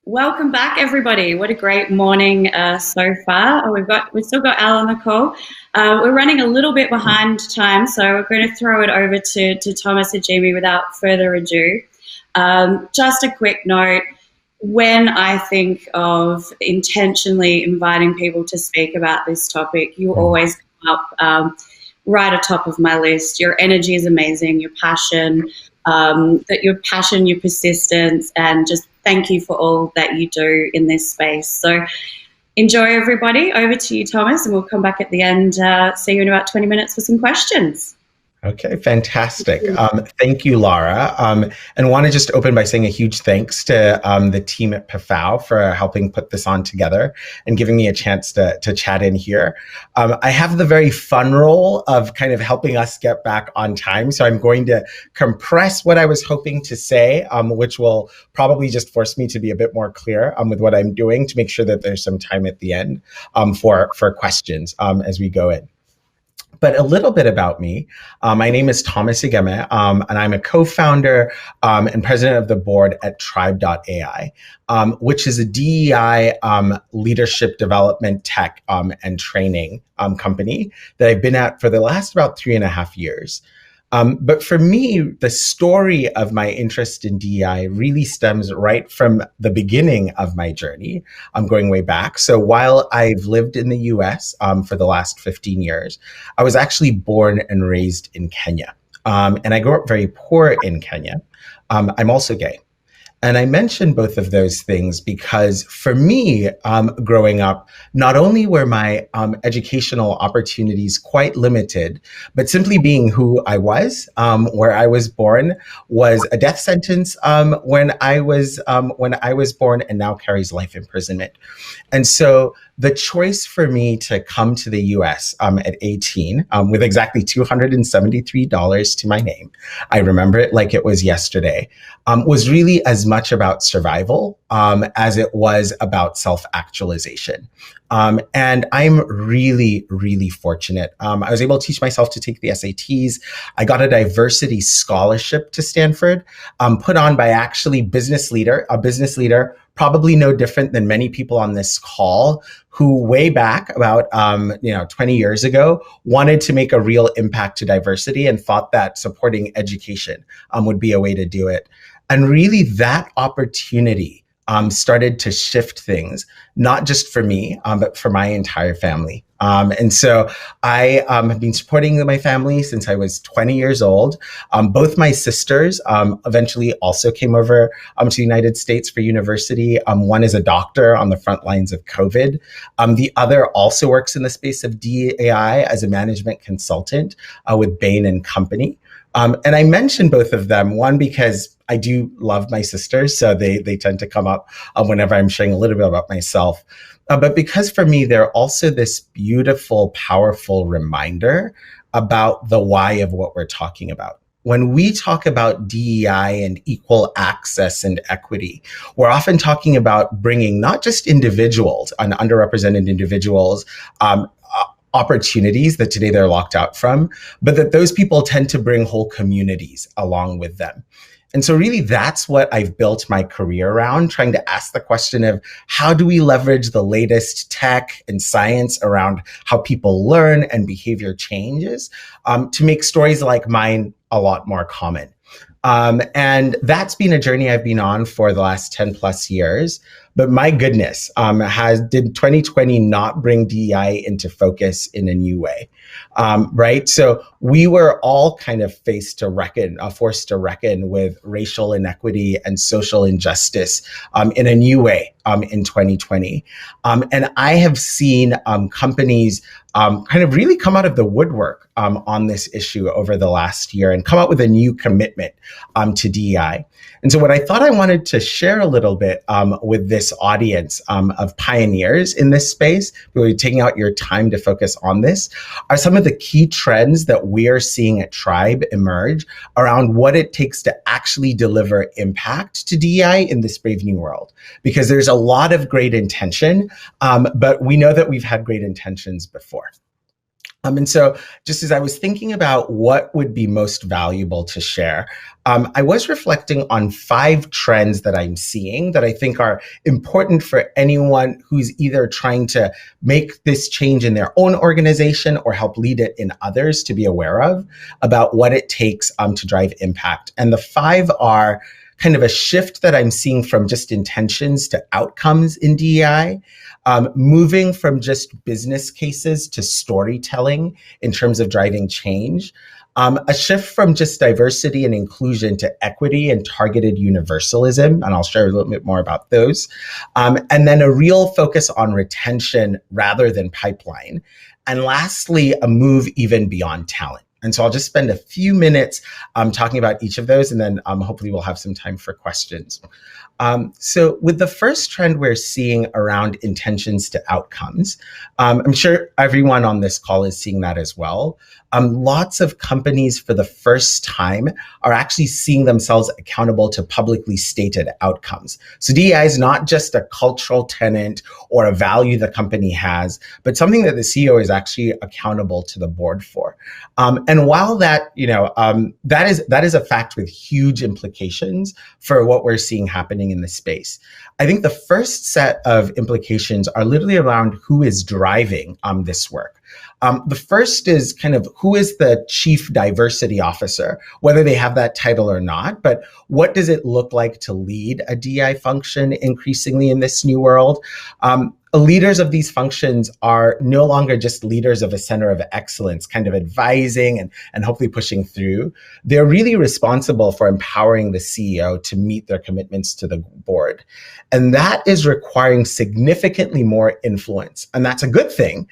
Welcome back, everybody. What a great morning so far. We've still got Al on the call. We're running a little bit behind time, so we're going to throw it over to Thomas Igeme without further ado. Just a quick note. When I think of intentionally inviting people to speak about this topic, you always come up right atop of my list. Your energy is amazing, your passion, your persistence, and just thank you for all that you do in this space. So enjoy, everybody. Over to you, Thomas, and we'll come back at the end, see you in about 20 minutes for some questions. Okay, fantastic. Thank you, Laura. And want to just open by saying a huge thanks to the team at PAFOW for helping put this on together and giving me a chance to chat in here. I have the very fun role of kind of helping us get back on time. So I'm going to compress what I was hoping to say, which will probably just force me to be a bit more clear with what I'm doing to make sure that there's some time at the end for questions as we go in. But a little bit about me. My name is Thomas Igeme, and I'm a co-founder and president of the board at Trybe.ai, which is a DEI leadership development tech and training company that I've been at for the last about 3.5 years. But for me, the story of my interest in DEI really stems right from the beginning of my journey. I'm going way back. So while I've lived in the US for the last 15 years, I was actually born and raised in Kenya. And I grew up very poor in Kenya. I'm also gay. And I mention both of those things because for me, growing up, not only were my educational opportunities quite limited, but simply being who I was, where I was born, was a death sentence when I was born, and now carries life imprisonment. And so the choice for me to come to the US at 18 with exactly $273 to my name, I remember it like it was yesterday, was really as much about survival as it was about self-actualization. And I'm really, really fortunate. I was able to teach myself to take the SATs. I got a diversity scholarship to Stanford, put on by actually a business leader, probably no different than many people on this call who way back about 20 years ago wanted to make a real impact to diversity and thought that supporting education would be a way to do it. And really that opportunity started to shift things, not just for me, but for my entire family. And so I have been supporting my family since I was 20 years old. Both my sisters eventually also came over to the United States for university. One is a doctor on the front lines of COVID. The other also works in the space of DEI as a management consultant with Bain and Company. And I mentioned both of them, one, because I do love my sisters, so they tend to come up whenever I'm sharing a little bit about myself. But because for me, they're also this beautiful, powerful reminder about the why of what we're talking about. When we talk about DEI and equal access and equity, we're often talking about bringing not just individuals and underrepresented individuals opportunities that today they're locked out from, but that those people tend to bring whole communities along with them. And so really that's what I've built my career around, trying to ask the question of how do we leverage the latest tech and science around how people learn and behavior changes to make stories like mine a lot more common. And that's been a journey I've been on for the last 10 plus years. But my goodness, did 2020 not bring DEI into focus in a new way? Right? So we were all kind of forced to reckon with racial inequity and social injustice in a new way in 2020. And I have seen companies kind of really come out of the woodwork on this issue over the last year and come out with a new commitment to DEI. And so what I thought I wanted to share a little bit with this audience of pioneers in this space, who are taking out your time to focus on this, are some of the key trends that we are seeing at Trybe emerge around what it takes to actually deliver impact to DEI in this brave new world. Because there's a lot of great intention, but we know that we've had great intentions before. And so just as I was thinking about what would be most valuable to share, I was reflecting on 5 trends that I'm seeing that I think are important for anyone who's either trying to make this change in their own organization or help lead it in others to be aware of about what it takes to drive impact. And the 5 are kind of a shift that I'm seeing from just intentions to outcomes in DEI, moving from just business cases to storytelling in terms of driving change, a shift from just diversity and inclusion to equity and targeted universalism, and I'll share a little bit more about those, and then a real focus on retention rather than pipeline. And lastly, a move even beyond talent. And so I'll just spend a few minutes talking about each of those, and then hopefully we'll have some time for questions. So with the first trend we're seeing around intentions to outcomes, I'm sure everyone on this call is seeing that as well. Lots of companies for the first time are actually seeing themselves accountable to publicly stated outcomes. So DEI is not just a cultural tenet or a value the company has, but something that the CEO is actually accountable to the board for. And while that, that is a fact with huge implications for what we're seeing happening in the space. I think the first set of implications are literally around who is driving this work. The first is kind of who is the chief diversity officer, whether they have that title or not, but what does it look like to lead a DI function increasingly in this new world? Leaders of these functions are no longer just leaders of a center of excellence, kind of advising and hopefully pushing through. They're really responsible for empowering the CEO to meet their commitments to the board. And that is requiring significantly more influence. And that's a good thing,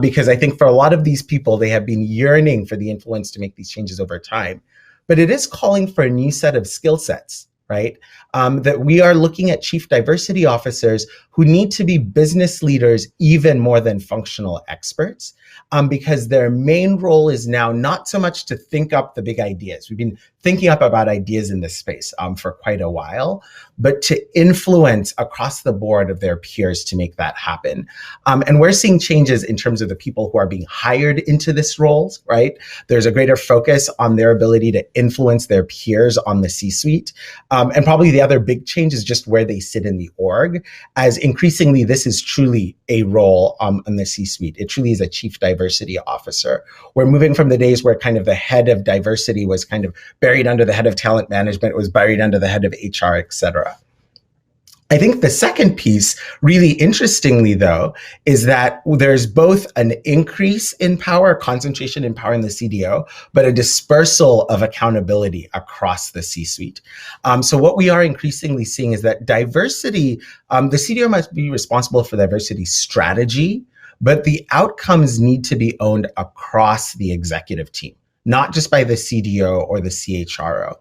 because I think for a lot of these people, they have been yearning for the influence to make these changes over time. But it is calling for a new set of skill sets, right? That we are looking at chief diversity officers who need to be business leaders even more than functional experts, because their main role is now not so much to think up the big ideas. We've been thinking up about ideas in this space for quite a while, but to influence across the board of their peers to make that happen. And we're seeing changes in terms of the people who are being hired into this roles, right? There's a greater focus on their ability to influence their peers on the C-suite. And probably the other big change is just where they sit in the org, as increasingly this is truly a role in the C-suite. It truly is a chief diversity officer. We're moving from the days where kind of the head of diversity was kind of buried under the head of talent management, was buried under the head of HR, et cetera. I think the second piece, really interestingly though, is that there's both an increase in power, concentration in power in the CDO, but a dispersal of accountability across the C-suite. So what we are increasingly seeing is that diversity, the CDO must be responsible for diversity strategy, but the outcomes need to be owned across the executive team, not just by the CDO or the CHRO.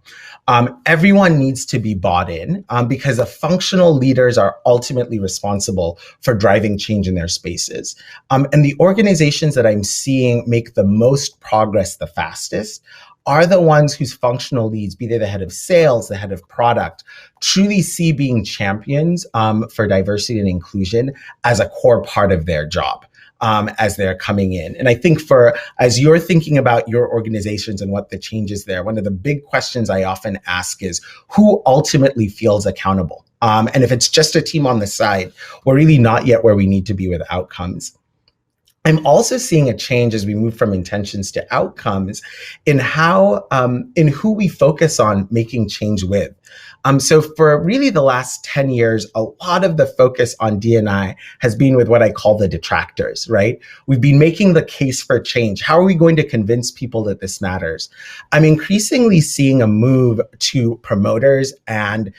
Everyone needs to be bought in, because the functional leaders are ultimately responsible for driving change in their spaces. And the organizations that I'm seeing make the most progress the fastest are the ones whose functional leads, be they the head of sales, the head of product, truly see being champions for diversity and inclusion as a core part of their job. As they're coming in. And I think as you're thinking about your organizations and what the changes there, one of the big questions I often ask is who ultimately feels accountable? And if it's just a team on the side, we're really not yet where we need to be with outcomes. I'm also seeing a change as we move from intentions to outcomes in in who we focus on making change with. So for really the last 10 years, a lot of the focus on D&I has been with what I call the detractors, right? We've been making the case for change. How are we going to convince people that this matters? I'm increasingly seeing a move to promoters and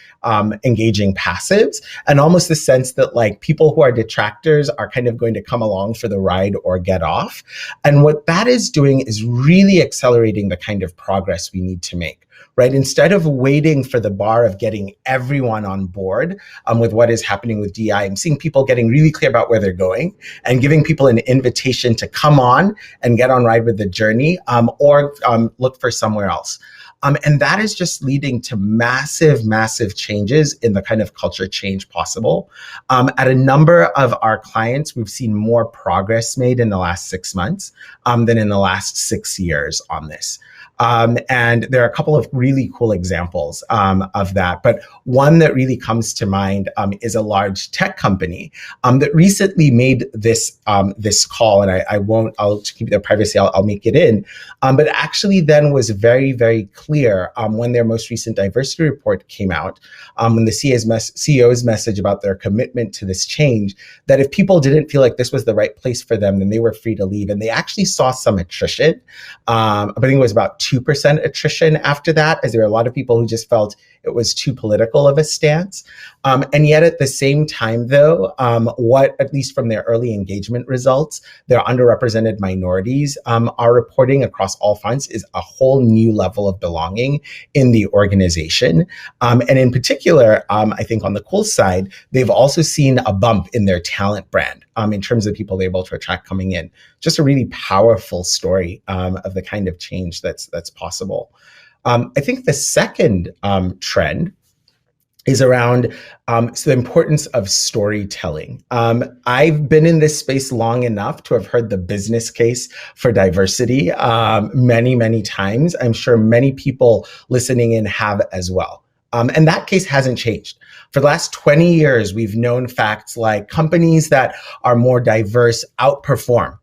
engaging passives, and almost the sense that like people who are detractors are kind of going to come along for the ride or get off. And what that is doing is really accelerating the kind of progress we need to make. Right? Instead of waiting for the bar of getting everyone on board with what is happening with DI, I'm seeing people getting really clear about where they're going and giving people an invitation to come on and get on ride with the journey, or look for somewhere else. And that is just leading to massive, massive changes in the kind of culture change possible. At a number of our clients, we've seen more progress made in the last 6 months than in the last 6 years on this. And there are a couple of really cool examples of that. But one that really comes to mind is a large tech company that recently made this call, and I'll to keep their privacy, I'll make it in. But actually then was very, very clear when their most recent diversity report came out, when the CEO's message about their commitment to this change, that if people didn't feel like this was the right place for them, then they were free to leave. And they actually saw some attrition. I think it was about 2% attrition after that, as there were a lot of people who just felt it was too political of a stance. And yet at the same time, though, what, at least from their early engagement results, their underrepresented minorities are reporting across all fronts is a whole new level of belonging in the organization. And in particular, I think on the cool side, they've also seen a bump in their talent brand in terms of people they're able to attract coming in. Just a really powerful story of the kind of change that's possible. I think the second trend is around the importance of storytelling. I've been in this space long enough to have heard the business case for diversity many, many times. I'm sure many people listening in have as well. And that case hasn't changed. For the last 20 years, we've known facts like companies that are more diverse outperform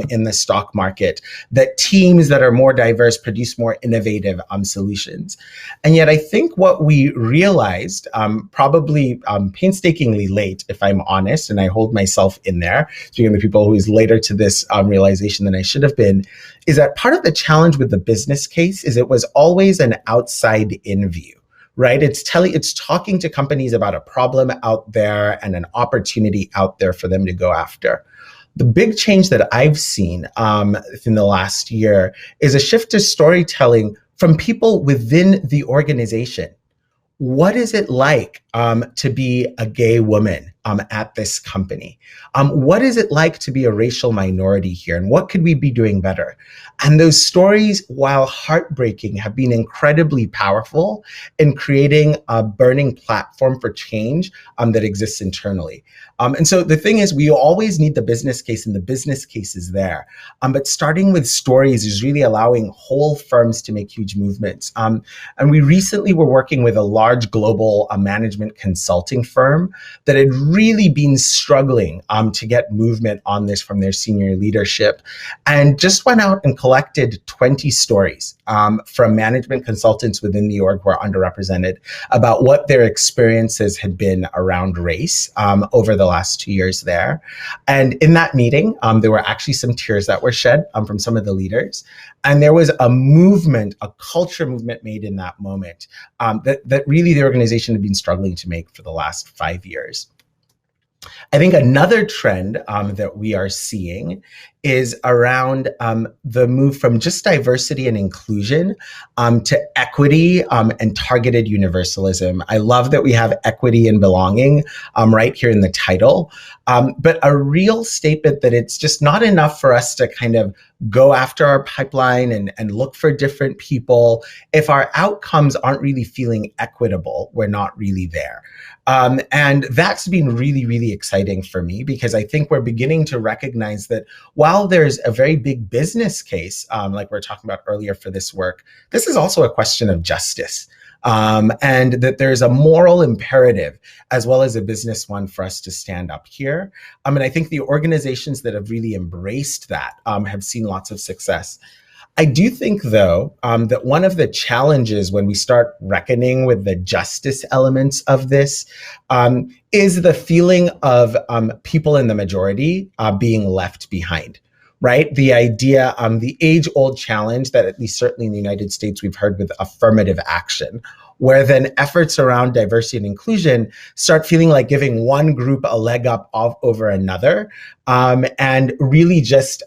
in the stock market, that teams that are more diverse produce more innovative solutions. And yet I think what we realized, probably painstakingly late, if I'm honest, and I hold myself in there, speaking of the people who is later to this realization than I should have been, is that part of the challenge with the business case is it was always an outside-in view. Right? It's talking to companies about a problem out there and an opportunity out there for them to go after. The big change that I've seen in the last year is a shift to storytelling from people within the organization. What is it like to be a gay woman at this company? What is it like to be a racial minority here? And what could we be doing better? And those stories, while heartbreaking, have been incredibly powerful in creating a burning platform for change that exists internally. And so the thing is, we always need the business case, and the business case is there. But starting with stories is really allowing whole firms to make huge movements. And we recently were working with a large global management consulting firm that had really been struggling to get movement on this from their senior leadership, and just went out and collected 20 stories from management consultants within the org who are underrepresented about what their experiences had been around race over the last 2 years there. And in that meeting, there were actually some tears that were shed from some of the leaders. And there was a movement, a culture movement made in that moment that really the organization had been struggling to make for the last 5 years. I think another trend that we are seeing is around the move from just diversity and inclusion to equity and targeted universalism. I love that we have equity and belonging right here in the title, but a real statement that it's just not enough for us to kind of go after our pipeline and look for different people. If our outcomes aren't really feeling equitable, we're not really there. And that's been really, really exciting for me, because I think we're beginning to recognize that while there's a very big business case, like we were talking about earlier for this work, this is also a question of justice. And that there's a moral imperative as well as a business one for us to stand up here. And I think the organizations that have really embraced that have seen lots of success. I do think, though, that one of the challenges when we start reckoning with the justice elements of this is the feeling of people in the majority being left behind. Right? The idea, the age-old challenge that at least certainly in the United States we've heard with affirmative action, where then efforts around diversity and inclusion start feeling like giving one group a leg up over another, and really just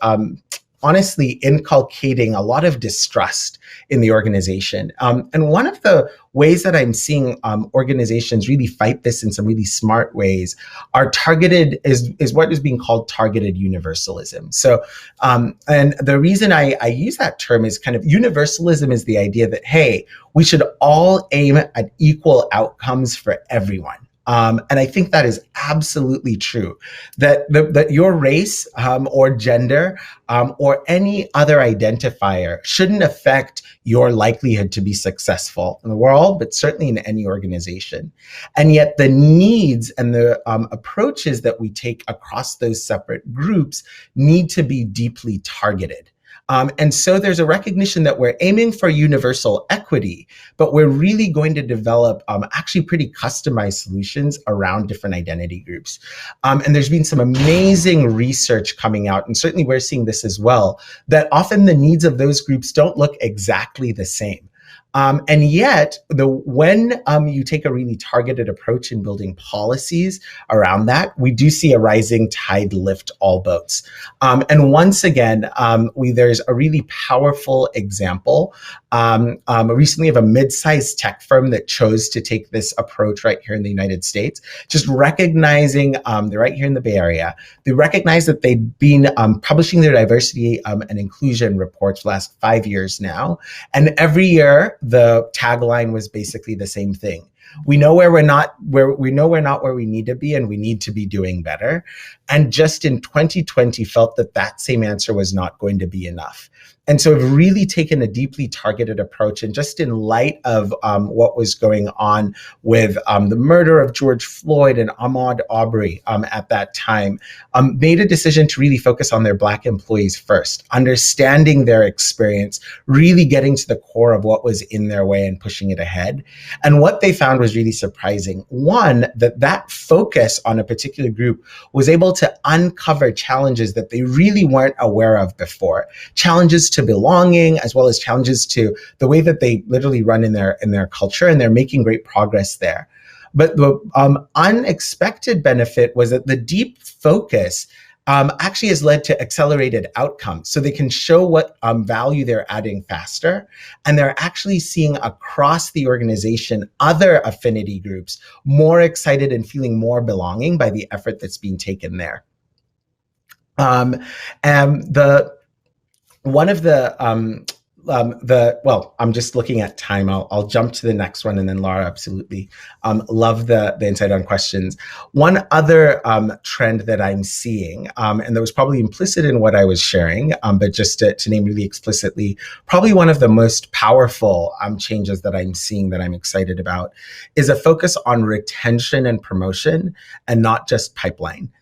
honestly inculcating a lot of distrust in the organization. And one of the ways that I'm seeing organizations really fight this in some really smart ways are targeted, is what is being called targeted universalism. So, and the reason I use that term is kind of universalism is the idea that, hey, we should all aim at equal outcomes for everyone. And I think that is absolutely true, that your race or gender or any other identifier shouldn't affect your likelihood to be successful in the world, but certainly in any organization. And yet the needs and the approaches that we take across those separate groups need to be deeply targeted. And so there's a recognition that we're aiming for universal equity, but we're really going to develop actually pretty customized solutions around different identity groups. And there's been some amazing research coming out, and certainly we're seeing this as well, that often the needs of those groups don't look exactly the same. And yet, when you take a really targeted approach in building policies around that, we do see a rising tide lift all boats. And once again, there's a really powerful example recently of a mid-sized tech firm that chose to take this approach right here in the United States, just recognizing they're right here in the Bay Area. They recognize that they've been publishing their diversity and inclusion reports for the last 5 years now. And every year, the tagline was basically the same thing. We know we're not where we need to be, and we need to be doing better. And just in 2020 felt that same answer was not going to be enough. And so we've really taken a deeply targeted approach. And just in light of what was going on with the murder of George Floyd and Ahmaud Arbery at that time, made a decision to really focus on their Black employees first, understanding their experience, really getting to the core of what was in their way and pushing it ahead. And what they found was really surprising. One, that focus on a particular group was able to uncover challenges that they really weren't aware of before. Challenges to belonging, as well as challenges to the way that they literally run in their culture, and they're making great progress there. But the unexpected benefit was that the deep focus actually has led to accelerated outcomes. So they can show what value they're adding faster, and they're actually seeing across the organization other affinity groups more excited and feeling more belonging by the effort that's being taken there. I'm just looking at time. I'll jump to the next one, and then Laura, absolutely. Love the insight on questions. One other trend that I'm seeing, and that was probably implicit in what I was sharing, but just to name really explicitly, probably one of the most powerful changes that I'm seeing that I'm excited about is a focus on retention and promotion, and not just pipeline.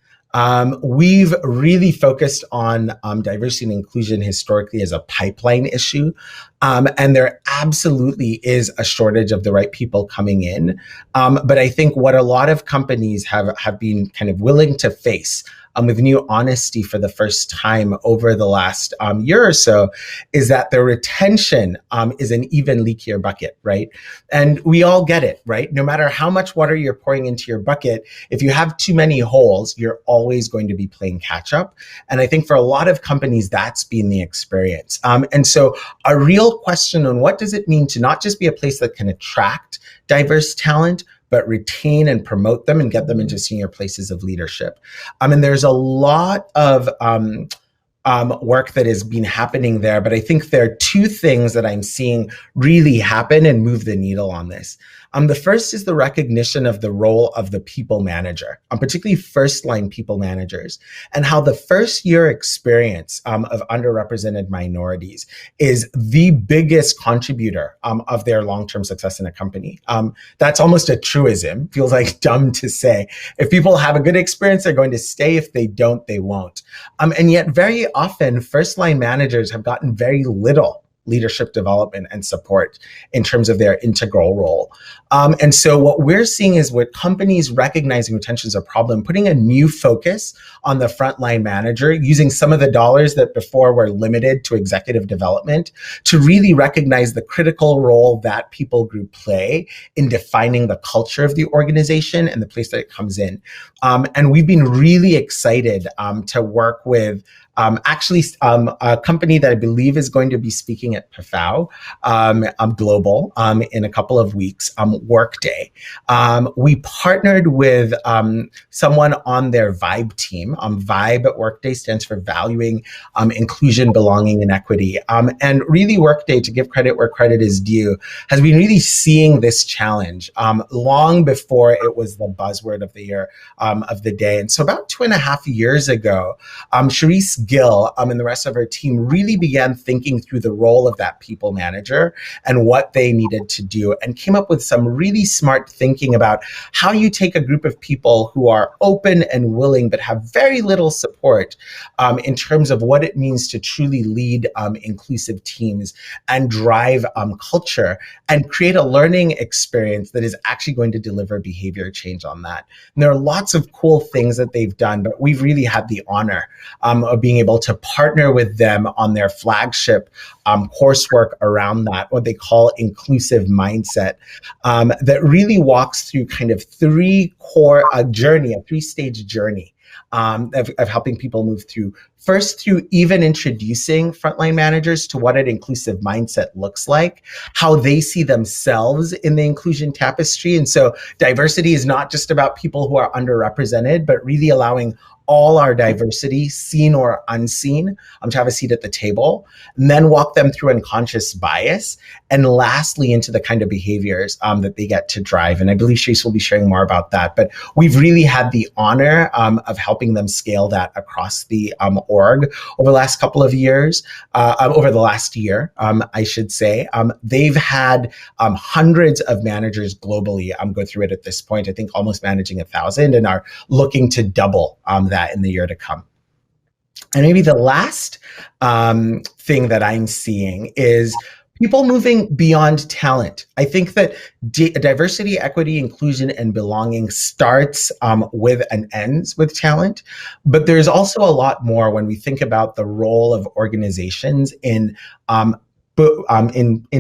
We've really focused on diversity and inclusion historically as a pipeline issue. And there absolutely is a shortage of the right people coming in. But I think what a lot of companies have been kind of willing to face with new honesty for the first time over the last year or so is that the retention is an even leakier bucket, right? And we all get it, right? No matter how much water you're pouring into your bucket, if you have too many holes, you're always going to be playing catch up. And I think for a lot of companies, that's been the experience. And so a real question on what does it mean to not just be a place that can attract diverse talent, but retain and promote them and get them into senior places of leadership. And there's a lot of work that has been happening there, but I think there are two things that I'm seeing really happen and move the needle on this. The first is the recognition of the role of the people manager, particularly first-line people managers, and how the first-year experience of underrepresented minorities is the biggest contributor of their long-term success in a company. That's almost a truism. Feels like dumb to say. If people have a good experience, they're going to stay. If they don't, they won't. And yet very often, first-line managers have gotten very little leadership development and support in terms of their integral role. And so what we're seeing is with companies recognizing retention is a problem, putting a new focus on the frontline manager, using some of the dollars that before were limited to executive development to really recognize the critical role that people group play in defining the culture of the organization and the place that it comes in. And we've been really excited to work with actually a company that I believe is going to be speaking at PAFOW Global in a couple of weeks, Workday. We partnered with someone on their Vibe team. Vibe at Workday stands for Valuing Inclusion, Belonging, and Equity. And really Workday, to give credit where credit is due, has been really seeing this challenge long before it was the buzzword of the year, of the day. And so about 2.5 years ago, Charisse Gill and the rest of her team really began thinking through the role of that people manager and what they needed to do, and came up with some really smart thinking about how you take a group of people who are open and willing but have very little support in terms of what it means to truly lead inclusive teams and drive culture and create a learning experience that is actually going to deliver behavior change on that. And there are lots of cool things that they've done, but we've really had the honor of being able to partner with them on their flagship coursework around that, what they call inclusive mindset, that really walks through kind of three core a three-stage journey of helping people move through. First, through even introducing frontline managers to what an inclusive mindset looks like, how they see themselves in the inclusion tapestry. And so diversity is not just about people who are underrepresented, but really allowing all our diversity, seen or unseen, to have a seat at the table, and then walk them through unconscious bias, and lastly into the kind of behaviors that they get to drive. And I believe Sharice will be sharing more about that, but we've really had the honor of helping them scale that across the org over the last couple of years, over the last year, I should say. They've had hundreds of managers globally go through it at this point, I think almost managing 1,000, and are looking to double that in the year to come. And maybe the last thing that I'm seeing is people moving beyond talent. I think that diversity, equity, inclusion, and belonging starts with and ends with talent, but there's also a lot more when we think about the role of organizations in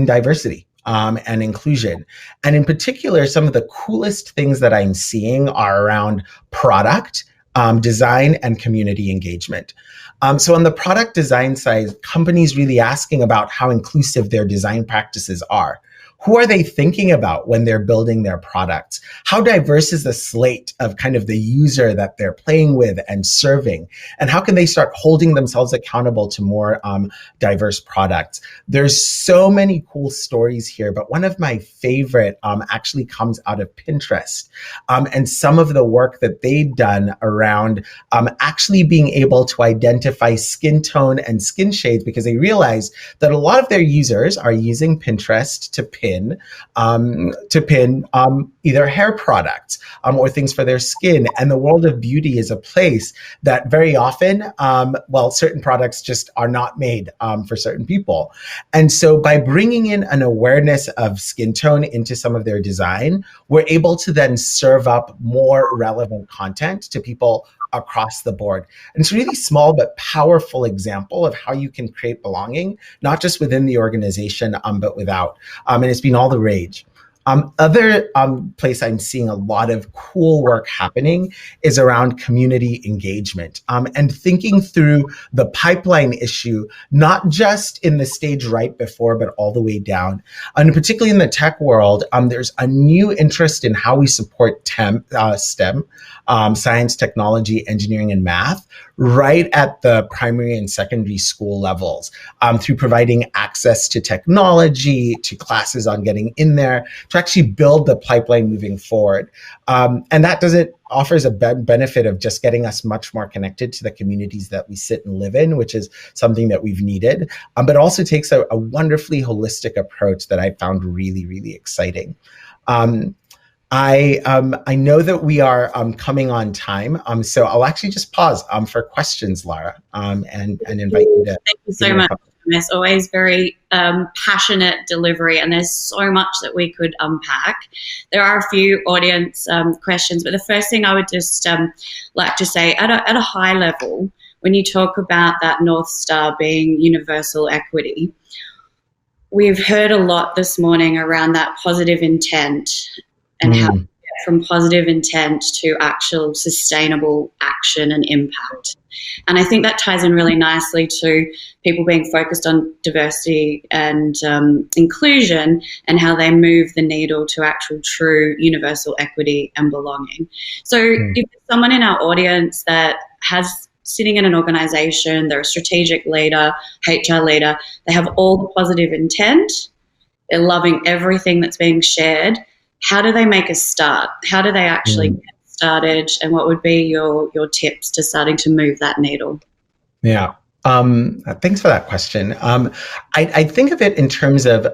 diversity. And inclusion. And in particular, some of the coolest things that I'm seeing are around product, design, and community engagement. So on the product design side, companies really asking about how inclusive their design practices are. Who are they thinking about when they're building their products? How diverse is the slate of kind of the user that they're playing with and serving? And how can they start holding themselves accountable to more diverse products? There's so many cool stories here, but one of my favorite actually comes out of Pinterest and some of the work that they've done around actually being able to identify skin tone and skin shades, because they realize that a lot of their users are using Pinterest to pin either hair products or things for their skin. And the world of beauty is a place that very often, certain products just are not made for certain people. And so by bringing in an awareness of skin tone into some of their design, we're able to then serve up more relevant content to people across the board. And it's a really small but powerful example of how you can create belonging, not just within the organization, but without. And it's been all the rage. Other place I'm seeing a lot of cool work happening is around community engagement and thinking through the pipeline issue, not just in the stage right before, but all the way down. And particularly in the tech world, there's a new interest in how we support STEM, science, technology, engineering, and math, right at the primary and secondary school levels, through providing access to technology, to classes on getting in there, to actually build the pipeline moving forward. And that offers a benefit of just getting us much more connected to the communities that we sit and live in, which is something that we've needed, but also takes a wonderfully holistic approach that I found really, really exciting. I know that we are coming on time, so I'll actually just pause for questions, Lara, and invite you to. Thank you so much. It's always very passionate delivery, and there's so much that we could unpack. There are a few audience questions, but the first thing I would just like to say, at a high level, when you talk about that North Star being universal equity, we've heard a lot this morning around that positive intent and how we get from positive intent to actual sustainable action and impact. And I think that ties in really nicely to people being focused on diversity and inclusion and how they move the needle to actual true universal equity and belonging. So if there's someone in our audience that has sitting in an organization, they're a strategic leader, HR leader, they have all the positive intent, they're loving everything that's being shared, how do they make a start? How do they actually get started? And what would be your tips to starting to move that needle? Yeah. Thanks for that question. I think of it in terms of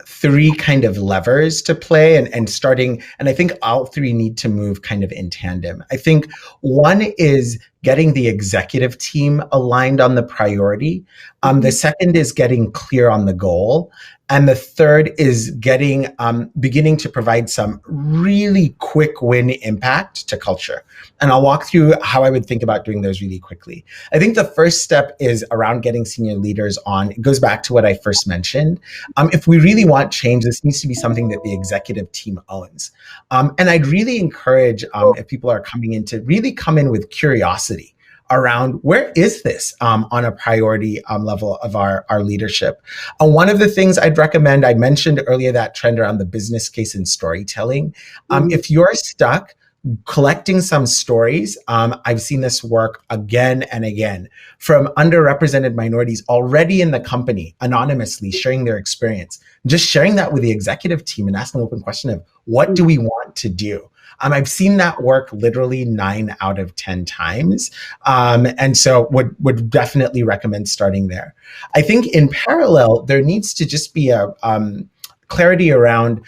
three kind of levers to play and starting, and I think all three need to move kind of in tandem. I think one is getting the executive team aligned on the priority. The second is getting clear on the goal. And the third is getting, beginning to provide some really quick win impact to culture. And I'll walk through how I would think about doing those really quickly. I think the first step is around getting senior leaders on. It goes back to what I first mentioned. If we really want change, this needs to be something that the executive team owns. And I'd really encourage, if people are coming in, to really come in with curiosity around where is this on a priority level of our leadership. One of the things I'd recommend, I mentioned earlier that trend around the business case and storytelling. If you're stuck collecting some stories, I've seen this work again and again from underrepresented minorities already in the company, anonymously sharing their experience, just sharing that with the executive team and asking an open question of what do we want to do? I've seen that work literally 9 out of 10 times. And so would definitely recommend starting there. I think in parallel, there needs to just be a clarity around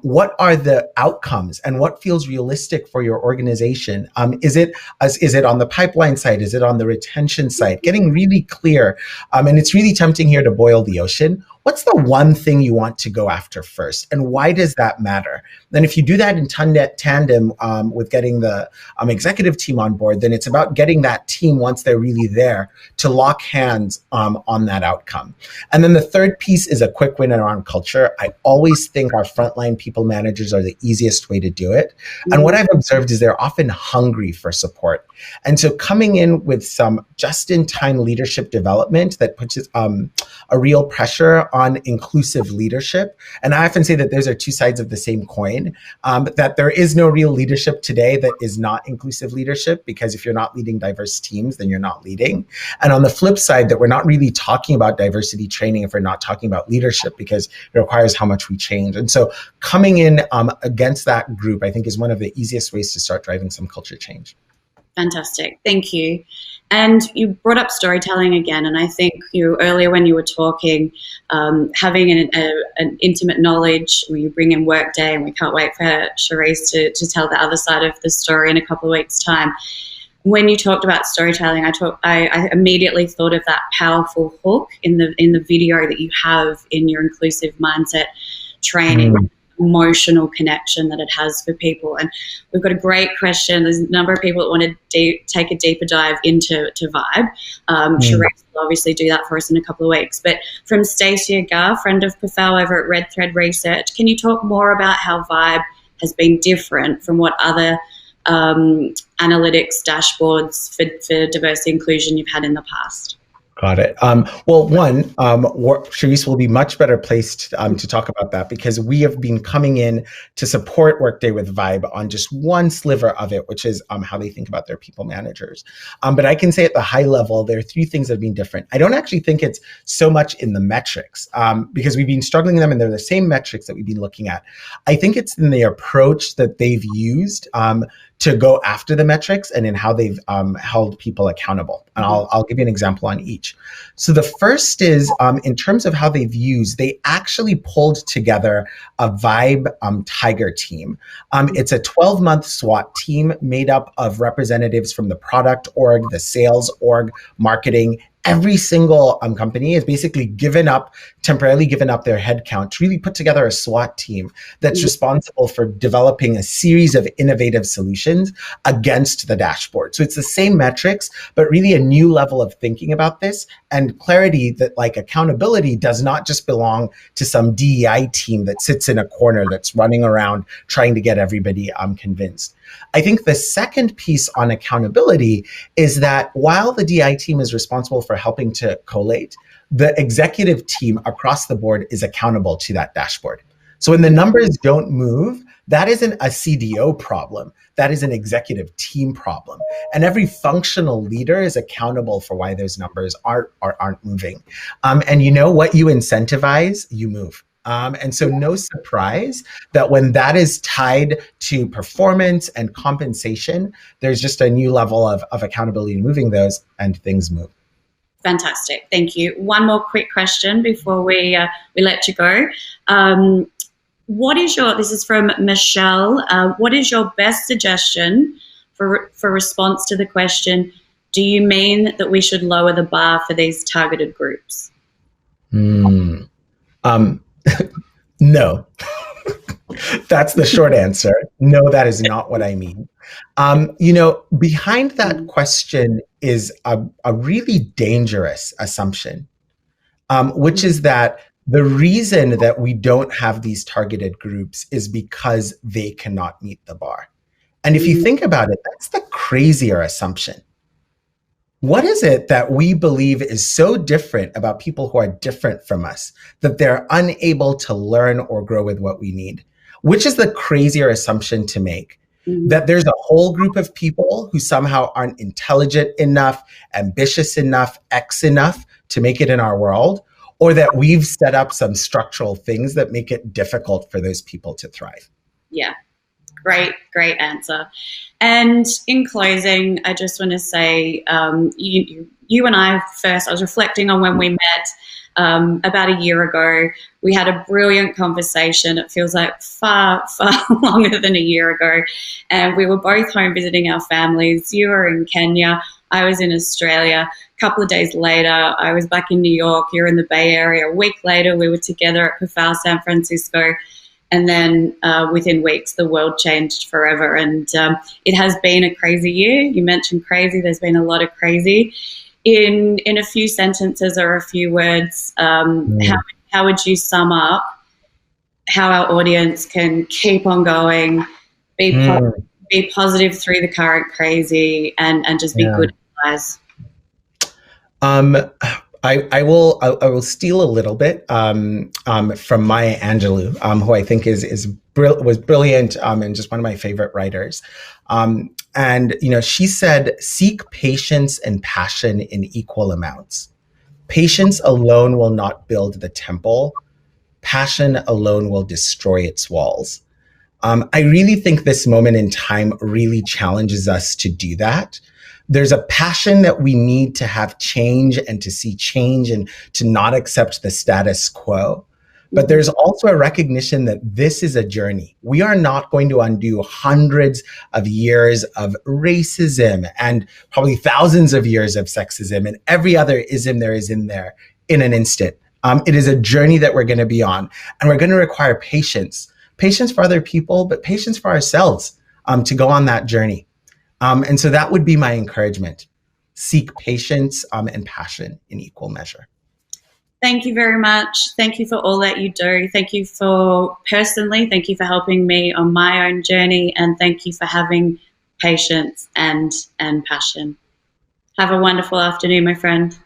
what are the outcomes and what feels realistic for your organization. Is it on the pipeline side? Is it on the retention side? Getting really clear. And it's really tempting here to boil the ocean. What's the one thing you want to go after first? And why does that matter? Then if you do that in tandem with getting the executive team on board, then it's about getting that team, once they're really there, to lock hands on that outcome. And then the third piece is a quick win around culture. I always think our frontline people managers are the easiest way to do it. And what I've observed is they're often hungry for support. And so coming in with some just-in-time leadership development that puts a real pressure on inclusive leadership. And I often say that those are two sides of the same coin, that there is no real leadership today that is not inclusive leadership, because if you're not leading diverse teams, then you're not leading. And on the flip side, that we're not really talking about diversity training if we're not talking about leadership, because it requires how much we change. And so coming in against that group, I think, is one of the easiest ways to start driving some culture change. Fantastic. Thank you. And you brought up storytelling again. And I think earlier when you were talking, having an intimate knowledge, when you bring in Workday, and we can't wait for Charisse to tell the other side of the story in a couple of weeks' time. When you talked about storytelling, I immediately thought of that powerful hook in the video that you have in your inclusive mindset training. Emotional connection that it has for people. And we've got a great question. There's a number of people that want to take a deeper dive into Vibe. Charisse will obviously do that for us in a couple of weeks. But from Stacey Agar, friend of PAFOW over at Red Thread Research, can you talk more about how Vibe has been different from what other analytics dashboards for diversity inclusion you've had in the past? Got it. Well, one, Charisse will be much better placed to talk about that, because we have been coming in to support Workday with Vibe on just one sliver of it, which is how they think about their people managers. But I can say at the high level, there are three things that have been different. I don't actually think it's so much in the metrics, because we've been struggling with them and they're the same metrics that we've been looking at. I think it's in the approach that they've used to go after the metrics and in how they've held people accountable. And I'll give you an example on each. So the first is in terms of how they've used, they actually pulled together a Vibe Tiger team. It's a 12-month SWAT team made up of representatives from the product org, the sales org, marketing, every single company has basically temporarily given up their headcount to really put together a SWAT team that's responsible for developing a series of innovative solutions against the dashboard. So it's the same metrics, but really a new level of thinking about this and clarity that like accountability does not just belong to some DEI team that sits in a corner that's running around trying to get everybody convinced. I think the second piece on accountability is that while the DI team is responsible for helping to collate, the executive team across the board is accountable to that dashboard. So when the numbers don't move, that isn't a CDO problem. That is an executive team problem. And every functional leader is accountable for why those numbers aren't moving. And you know what you incentivize, you move. And so no surprise that when that is tied to performance and compensation, there's just a new level of accountability in moving those and things move. Fantastic. Thank you. One more quick question before we let you go. This is from Michelle, what is your best suggestion for response to the question, do you mean that we should lower the bar for these targeted groups? No. That's the short answer. No, that is not what I mean. Behind that question is a really dangerous assumption, which is that the reason that we don't have these targeted groups is because they cannot meet the bar. And if you think about it, that's the crazier assumption. What is it that we believe is so different about people who are different from us that they're unable to learn or grow with what we need? Which is the crazier assumption to make? That there's a whole group of people who somehow aren't intelligent enough, ambitious enough, X enough to make it in our world, or that we've set up some structural things that make it difficult for those people to thrive. Yeah, great answer. And in closing, I just want to say, you and I was reflecting on when we met about a year ago. We had a brilliant conversation. It feels like far longer than a year ago. And we were both home visiting our families. You were in Kenya. I was in Australia. A couple of days later, I was back in New York. You're in the Bay Area. A week later, we were together at PAFOW San Francisco. And then within weeks, the world changed forever. And it has been a crazy year. You mentioned crazy. There's been a lot of crazy. In a few sentences or a few words, how would you sum up how our audience can keep on going, be positive through the current crazy, and just be good allies? I will steal a little bit from Maya Angelou, who I think was brilliant and just one of my favorite writers. And she said, "Seek patience and passion in equal amounts. Patience alone will not build the temple. Passion alone will destroy its walls." I really think this moment in time really challenges us to do that. There's a passion that we need to have change and to see change and to not accept the status quo. But there's also a recognition that this is a journey. We are not going to undo hundreds of years of racism and probably thousands of years of sexism and every other ism there is in there in an instant. It is a journey that we're going to be on, and we're going to require patience for other people, but patience for ourselves to go on that journey. And so that would be my encouragement. Seek patience and passion in equal measure. Thank you very much. Thank you for all that you do. Thank you for helping me on my own journey, and thank you for having patience and passion. Have a wonderful afternoon, my friend.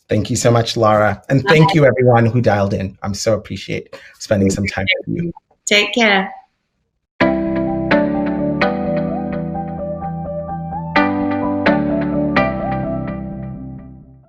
Thank you so much, Laura. And thank you everyone who dialed in. I'm so appreciate spending some time with you. Take care.